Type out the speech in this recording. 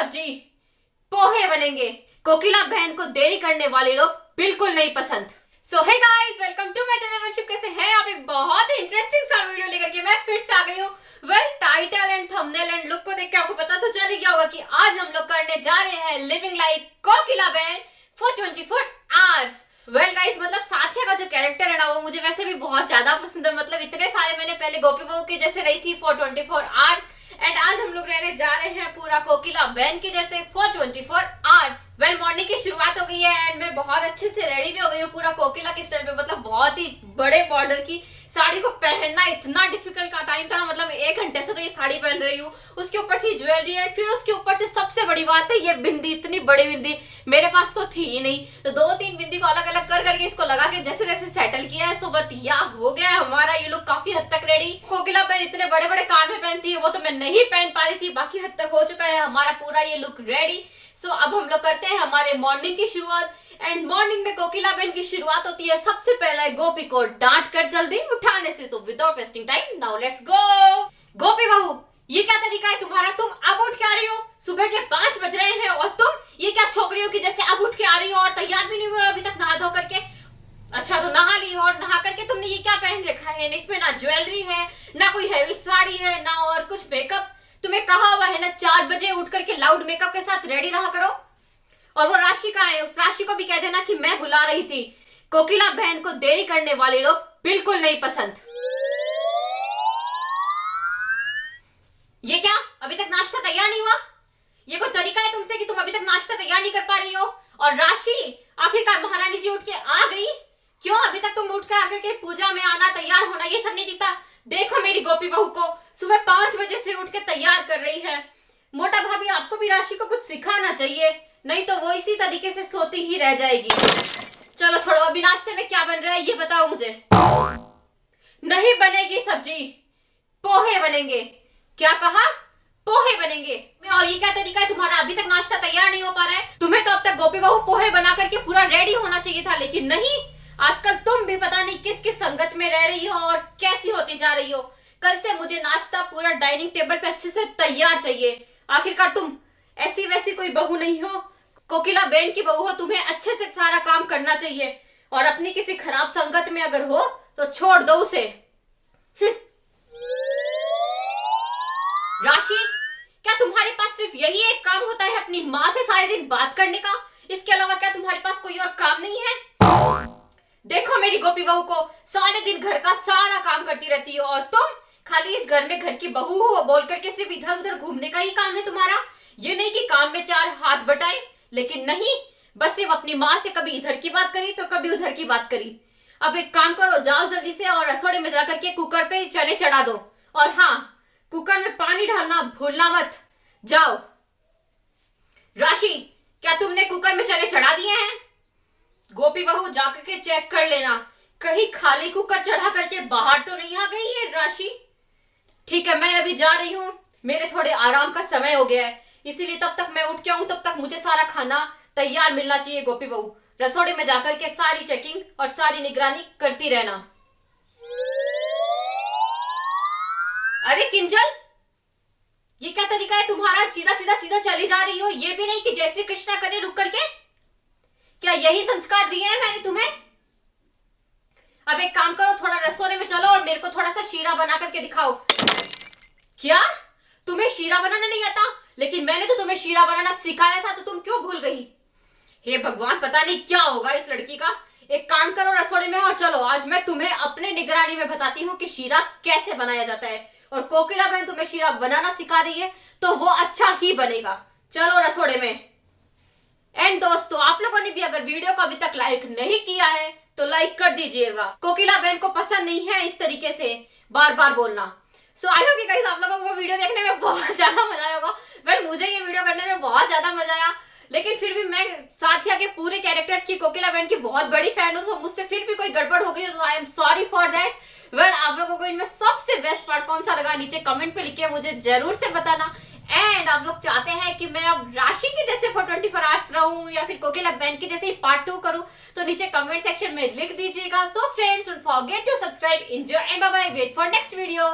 सब्जी पोहे बनेंगे। कोकिला बहन को देरी करने वाले लोग बिल्कुल नहीं पसंद। So hey guys, welcome to my channel वंशिप। कैसे हैं आप? एक बहुत ही इंटरेस्टिंग सा वीडियो लेकर के मैं फिर से आ गई हूँ। Well, title and thumbnail and look को देख के आपको पता तो चल ही गया होगा कि आज हम लोग करने जा रहे हैं लिविंग लाइक कोकिला बहन फॉर 24 आवर्स। वेल गाइस, मतलब साथिया का जो कैरेक्टर है ना, वो मुझे वैसे भी बहुत ज्यादा पसंद है। मतलब इतने सारे मैंने पहले गोपी बहू की जैसे रही थी फॉर 24 आवर्स, एंड आज हम लोग रहने जा रहे हैं पूरा कोकिला बहन की जैसे फॉर 24 आवर्स। वेल, मॉर्निंग की शुरुआत हो गई है एंड मैं बहुत अच्छे से रेडी भी हो गई हूँ पूरा कोकिला के स्टाइल में। मतलब बहुत ही बड़े बॉर्डर की साड़ी को पहनना इतना डिफिकल्ट का टाइम था ना। मतलब 1 घंटे से तो ये साड़ी पहन रही हूँ, उसके ऊपर से ज्वेलरी है, फिर उसके ऊपर से सबसे बड़ी बात है ये बिंदी। इतनी बड़ी बिंदी मेरे पास तो थी ही नहीं, तो 2-3 बिंदी को अलग अलग कर करके इसको लगा के जैसे जैसे सेटल किया है। सो बट या हो गया हमारा ये लुक काफी हद तक रेडी। कोकिला बहन इतने बड़े बड़े कान में पहनती है, वो तो मैं नहीं पहन पा रही थी, बाकी हद तक हो चुका है हमारा पूरा ये लुक रेडी। सो अब हम लोग करते हैं हमारे मॉर्निंग की शुरुआत। एंड मॉर्निंग में कोकिला बहन की शुरुआत होती है सबसे पहले गोपी को डांट कर जल्दी उठाने से। So without wasting time now let's go. Gopi बहू, ये क्या तरीका है तुम्हारा? तुम अब उठ के आ रही हो, सुबह के 5 बज रहे हैं और तुम ये क्या छोकरियों की जैसे अब उठ के आ रही हो और तैयार भी नहीं हुए अभी तक नहा धो करके? अच्छा, तो नहा ली और नहा करके तुमने ये क्या पहन रखा है? इसमें ना ज्वेलरी है, ना कोई हैवी साड़ी है, ना और कुछ मेकअप। तुम्हें कहा हुआ है ना 4 बजे उठ करके लाउड मेकअप के साथ रेडी रहा करो। और वो राशि कहाँ है? उस राशि को भी कह देना कि मैं बुला रही थी। कोकिला बहन को देरी करने वाले लोग बिल्कुल नहीं पसंद। ये क्या, अभी तक नाश्ता तैयार नहीं हुआ? ये कोई तरीका है तुमसे कि तुम अभी तक नाश्ता तैयार नहीं कर पा रही हो? और राशि, आखिरकार महारानी जी उठ के आ गई? क्यों अभी तक तुम उठ कर आकर के पूजा में आना, तैयार होना, ये सब नहीं दिखता? देखो मेरी गोपी बहू को सुबह 5 बजे से उठ के तैयार कर रही है। मोटा भाभी, आपको भी राशि को कुछ सिखाना चाहिए, नहीं तो वो इसी तरीके से सोती ही रह जाएगी। चलो छोड़ो, अभी नाश्ते में क्या बन रहा है ये बताओ मुझे। नहीं बनेगी सब्जी, पोहे बनेंगे। क्या कहा? पोहे बनेंगे। और ये क्या तरीका है तुम्हारा? अभी तक नाश्ता तैयार नहीं हो पा रहा है? तुम्हें तो अब तक गोपी बहू पोहे बना करके पूरा रेडी होना चाहिए था, लेकिन नहीं। आजकल तुम भी पता नहीं किस किस संगत में रह रही हो और कैसी होती जा रही हो। कल से मुझे नाश्ता पूरा डाइनिंग टेबल पे अच्छे से तैयार चाहिए। आखिरकार तुम ऐसी वैसी कोई बहू नहीं हो, कोकिला बहन की बहू हो, तुम्हें अच्छे से सारा काम करना चाहिए। और अपनी किसी खराब संगत में अगर हो तो छोड़ दो उसे। राशि, क्या तुम्हारे पास सिर्फ यही एक काम होता है अपनी माँ से सारे दिन बात करने का? इसके अलावा क्या तुम्हारे पास कोई और काम नहीं है? देखो मेरी गोपी बहू को, सारे दिन घर का सारा काम करती रहती हो और तुम खाली इस घर में घर की बहू हो बोल करके सिर्फ इधर उधर घूमने का ही काम है तुम्हारा। ये नहीं कि काम में 4 हाथ बटाए, लेकिन नहीं, बस सिर्फ अपनी माँ से कभी इधर की बात करी तो कभी उधर की बात करी। अब एक काम करो, जाओ जल्दी से और रसोड़े में जाकर के कुकर पे चने चढ़ा दो। और हाँ, कुकर में पानी डालना भूलना मत। जाओ। राशि, क्या तुमने कुकर में चने चढ़ा दिए हैं? गोपी बहू, जाकर के चेक कर लेना, कहीं खाली कुकर चढ़ा करके बाहर तो नहीं आ गई है राशि। ठीक है, मैं अभी जा रही हूँ, मेरे थोड़े आराम का समय हो गया है, इसीलिए तब तक मैं उठ के आऊं, तब तक मुझे सारा खाना तैयार मिलना चाहिए। गोपी बहू, रसोड़े में जाकर के सारी चेकिंग और सारी निगरानी करती रहना। अरे किंजल, ये क्या तरीका है तुम्हारा? सीधा सीधा सीधा चली जा रही हो, ये भी नहीं कि जय श्री कृष्णा करे रुक करके? क्या यही संस्कार दिए हैं मैंने तुम्हें? अब एक काम करो, थोड़ा रसोड़े में चलो और मेरे को थोड़ा सा शीरा बना करके दिखाओ। क्या तुम्हें शीरा बनाना नहीं आता? लेकिन मैंने तो तुम्हें शीरा बनाना सिखाया था, तो तुम क्यों भूल गई? हे भगवान, पता नहीं क्या होगा इस लड़की का। एक काम करो, रसोड़े में और चलो, आज मैं तुम्हें अपने निगरानी में बताती हूँ कि शीरा कैसे बनाया जाता है। और कोकिला बहन तुम्हें शीरा बनाना सिखा रही है तो वो अच्छा ही बनेगा। चलो रसोड़े में। एंड दोस्तों, आप लोगों ने भी अगर वीडियो को अभी तक लाइक नहीं किया है तो लाइक कर दीजिएगा। कोकिला बहन को पसंद नहीं है इस तरीके से बार बार बोलना। सो आई होप कि गाइस आप लोगों को वीडियो देखने में बहुत ज्यादा मजा आया होगा। वेल, मुझे ये वीडियो करने में बहुत ज्यादा मजा आया, लेकिन फिर भी मैं साथिया के पूरे कैरेक्टर्स की, कोकिला बहन की बहुत बड़ी फैन हूँ, तो मुझसे फिर भी कोई गड़बड़ हो गई तो I am sorry for that. Well, आप लोगों को इनमें सबसे बेस्ट पार्ट कौन सा लगा नीचे कमेंट पे लिख के मुझे जरूर से बताना। एंड आप लोग चाहते हैं कि मैं अब राशि की जैसे फॉर 24 आवर्स रहूं या फिर कोकिला बहन की जैसे ही पार्ट 2 करूं, तो नीचे कमेंट सेक्शन में लिख दीजिएगा। So friends, don't forget to subscribe, enjoy and bye bye, wait for next video.